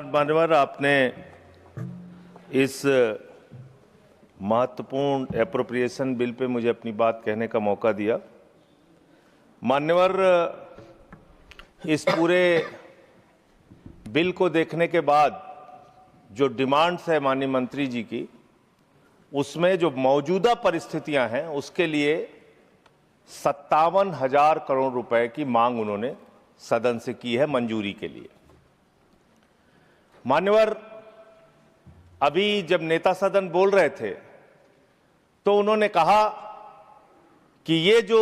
धन्यवाद मान्यवर, आपने इस महत्वपूर्ण एप्रोप्रिएशन बिल पे मुझे अपनी बात कहने का मौका दिया। मान्यवर, इस पूरे बिल को देखने के बाद जो डिमांड्स है माननीय मंत्री जी की, उसमें जो मौजूदा परिस्थितियां हैं उसके लिए 57,000 करोड़ रुपए की मांग उन्होंने सदन से की है मंजूरी के लिए। मान्यवर, अभी जब नेता सदन बोल रहे थे तो उन्होंने कहा कि ये जो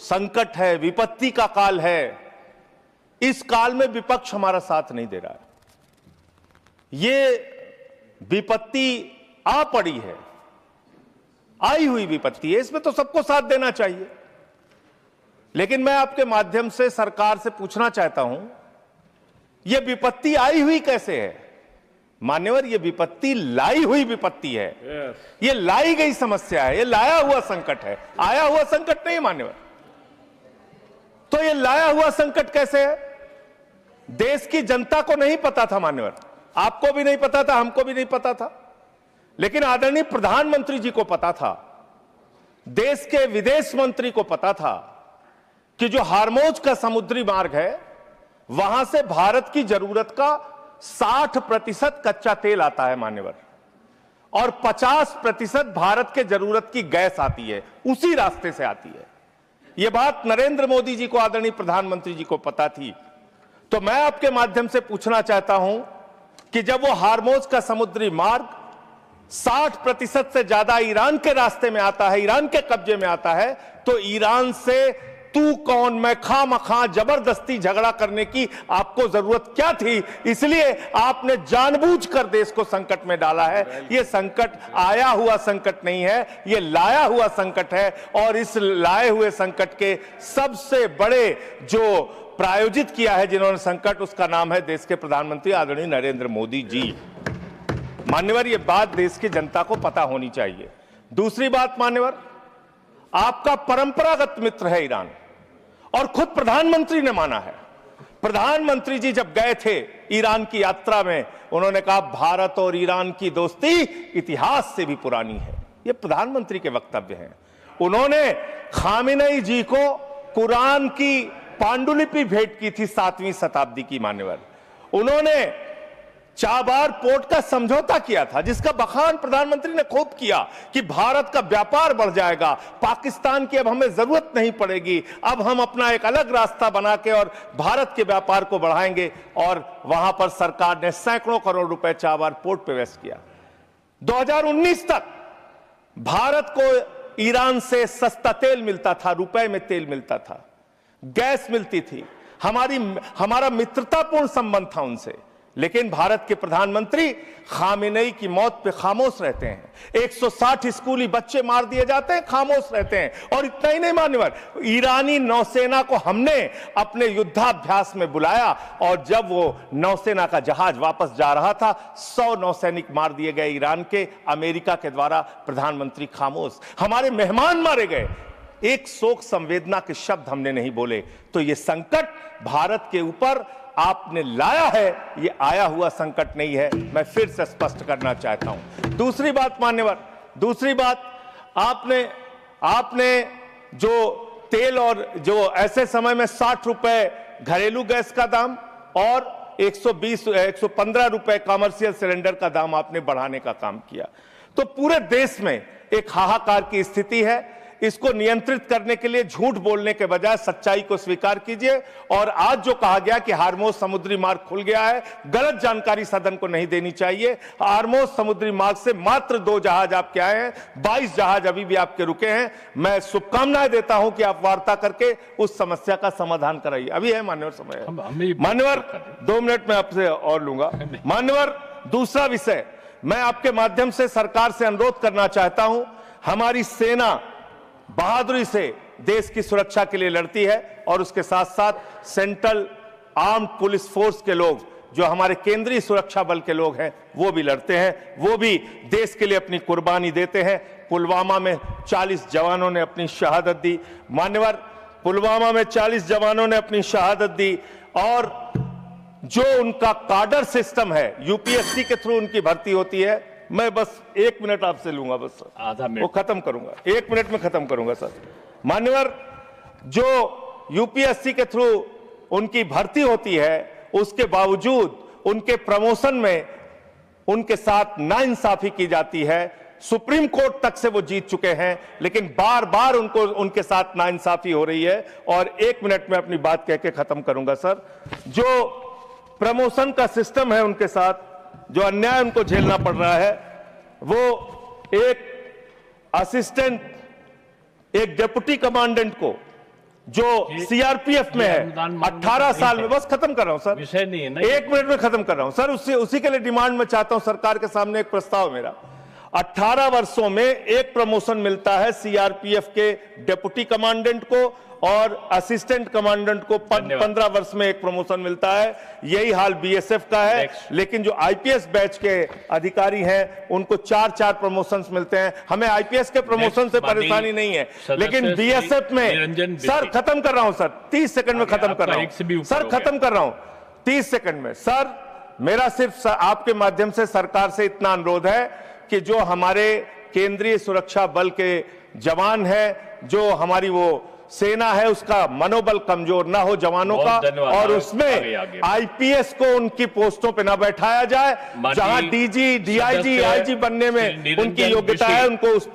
संकट है, विपत्ति का काल है, इस काल में विपक्ष हमारा साथ नहीं दे रहा है। ये विपत्ति आ पड़ी है, आई हुई विपत्ति है, इसमें तो सबको साथ देना चाहिए। लेकिन मैं आपके माध्यम से सरकार से पूछना चाहता हूं, यह विपत्ति आई हुई कैसे है? मान्यवर, यह विपत्ति लाई हुई विपत्ति है। यह लाई गई समस्या है, यह लाया हुआ संकट है, आया हुआ संकट नहीं मान्यवर। तो यह लाया हुआ संकट कैसे है? देश की जनता को नहीं पता था मान्यवर, आपको भी नहीं पता था, हमको भी नहीं पता था, लेकिन आदरणीय प्रधानमंत्री जी को पता था, देश के विदेश मंत्री को पता था कि जो हार्मोज का समुद्री मार्ग है, वहां से भारत की जरूरत का 60% कच्चा तेल आता है मान्यवर, और 50% भारत के जरूरत की गैस आती है, उसी रास्ते से आती है। यह बात नरेंद्र मोदी जी को, आदरणीय प्रधानमंत्री जी को पता थी। तो मैं आपके माध्यम से पूछना चाहता हूं कि जब वो हार्मोज का समुद्री मार्ग 60% से ज्यादा ईरान के रास्ते में आता है, ईरान के कब्जे में आता है, तो ईरान से तू कौन मैं खामखा जबरदस्ती झगड़ा करने की आपको जरूरत क्या थी? इसलिए आपने जानबूझकर देश को संकट में डाला है। यह संकट आया हुआ संकट नहीं है, यह लाया हुआ संकट है, और इस लाए हुए संकट के सबसे बड़े जो प्रायोजित किया है जिन्होंने संकट, उसका नाम है देश के प्रधानमंत्री आदरणीय नरेंद्र मोदी जी। मान्यवर, यह बात देश की जनता को पता होनी चाहिए। दूसरी बात मान्यवर, आपका परंपरागत मित्र है ईरान, और खुद प्रधानमंत्री ने माना है। प्रधानमंत्री जी जब गए थे ईरान की यात्रा में, उन्होंने कहा भारत और ईरान की दोस्ती इतिहास से भी पुरानी है। ये प्रधानमंत्री के वक्तव्य हैं। उन्होंने खामेनेई जी को कुरान की पांडुलिपि भेंट की थी 7वीं शताब्दी की मान्यवर। उन्होंने चाबार पोर्ट का समझौता किया था, जिसका बखान प्रधानमंत्री ने खूब किया कि भारत का व्यापार बढ़ जाएगा, पाकिस्तान की अब हमें जरूरत नहीं पड़ेगी, अब हम अपना एक अलग रास्ता बना के और भारत के व्यापार को बढ़ाएंगे। और वहां पर सरकार ने सैकड़ों करोड़ रुपए चाबार पोर्ट पे वेस्ट किया। 2019 तक भारत को ईरान से सस्ता तेल मिलता था, रुपए में तेल मिलता था, गैस मिलती थी, हमारा मित्रतापूर्ण संबंध था उनसे। लेकिन भारत के प्रधानमंत्री खामेनेई की मौत पे खामोश रहते हैं। 160 स्कूली बच्चे मार दिए जाते हैं, खामोश रहते हैं। और इतना ही नहीं मान्यवर, ईरानी नौसेना को हमने अपने युद्धाभ्यास में बुलाया, और जब वो नौसेना का जहाज वापस जा रहा था, 100 नौसैनिक मार दिए गए ईरान के, अमेरिका के द्वारा। प्रधानमंत्री खामोश। हमारे मेहमान मारे गए, एक शोक संवेदना के शब्द हमने नहीं बोले। तो ये संकट भारत के ऊपर आपने लाया है, ये आया हुआ संकट नहीं है, मैं फिर से स्पष्ट करना चाहता हूं। दूसरी बात मान्यवर, दूसरी बात, आपने जो तेल और जो ऐसे समय में 60 रुपए घरेलू गैस का दाम और 115 रुपए कमर्शियल सिलेंडर का दाम आपने बढ़ाने का काम किया। तो पूरे देश में एक हाहाकार की स्थिति है। इसको नियंत्रित करने के लिए झूठ बोलने के बजाय सच्चाई को स्वीकार कीजिए। और आज जो कहा गया कि हार्मोज समुद्री मार्ग खुल गया है, गलत जानकारी सदन को नहीं देनी चाहिए। हार्मोज समुद्री मार्ग से मात्र 2 जहाज आपके आए हैं, 22 जहाज अभी भी आपके रुके हैं। मैं शुभकामनाएं देता हूं कि आप वार्ता करके उस समस्या का समाधान कराइए। अभी है मान्यवर समय, मान्यवर 2 मिनट में आपसे और लूंगा। मान्यवर, दूसरा विषय, मैं आपके माध्यम से सरकार से अनुरोध करना चाहता हूं। हमारी सेना बहादुरी से देश की सुरक्षा के लिए लड़ती है, और उसके साथ साथ सेंट्रल आर्म्ड पुलिस फोर्स के लोग, जो हमारे केंद्रीय सुरक्षा बल के लोग हैं, वो भी लड़ते हैं, वो भी देश के लिए अपनी कुर्बानी देते हैं। पुलवामा में 40 जवानों ने अपनी शहादत दी मान्यवर, पुलवामा में 40 जवानों ने अपनी शहादत दी। और जो उनका काडर सिस्टम है, यूपीएससी के थ्रू उनकी भर्ती होती है। मैं बस 1 मिनट आपसे लूंगा, बस सर, आधा मिनट, वो खत्म करूंगा, 1 मिनट में खत्म करूंगा सर। मान्यवर, जो यूपीएससी के थ्रू उनकी भर्ती होती है, उसके बावजूद उनके प्रमोशन में उनके साथ नाइंसाफी की जाती है। सुप्रीम कोर्ट तक से वो जीत चुके हैं, लेकिन बार बार उनके साथ नाइंसाफी हो रही है। और 1 मिनट में अपनी बात कह के खत्म करूंगा सर। जो प्रमोशन का सिस्टम है उनके साथ, जो अन्याय उनको झेलना पड़ रहा है, वो एक असिस्टेंट, एक डिप्टी कमांडेंट को जो सीआरपीएफ में है, 18 साल में, बस खत्म कर रहा हूं सर, विषय नहीं है ना, 1 मिनट में खत्म कर रहा हूं सर। उसी के लिए डिमांड में चाहता हूं, सरकार के सामने एक प्रस्ताव मेरा। 18 वर्षों में एक प्रमोशन मिलता है सीआरपीएफ के डिप्टी कमांडेंट को, और असिस्टेंट कमांडेंट को 15 वर्ष में एक प्रमोशन मिलता है। यही हाल बीएसएफ का है। लेकिन जो आईपीएस बैच के अधिकारी हैं, उनको 4-4 प्रमोशंस मिलते हैं। हमें आईपीएस के प्रमोशन से परेशानी नहीं है, लेकिन बीएसएफ में, सर खत्म कर रहा हूं सर, 30 सेकंड में खत्म कर रहा हूं सर, खत्म कर रहा हूं 30 सेकंड में सर। मेरा सिर्फ आपके माध्यम से सरकार से इतना अनुरोध है कि जो हमारे केंद्रीय सुरक्षा बल के जवान हैं, जो हमारी वो सेना है, उसका मनोबल कमजोर ना हो जवानों का, और उसमें आईपीएस को उनकी पोस्टों पे ना बैठाया जाए। जहां डीजी, डीआईजी, आईजी बनने में उनकी योग्यता है, उनको उस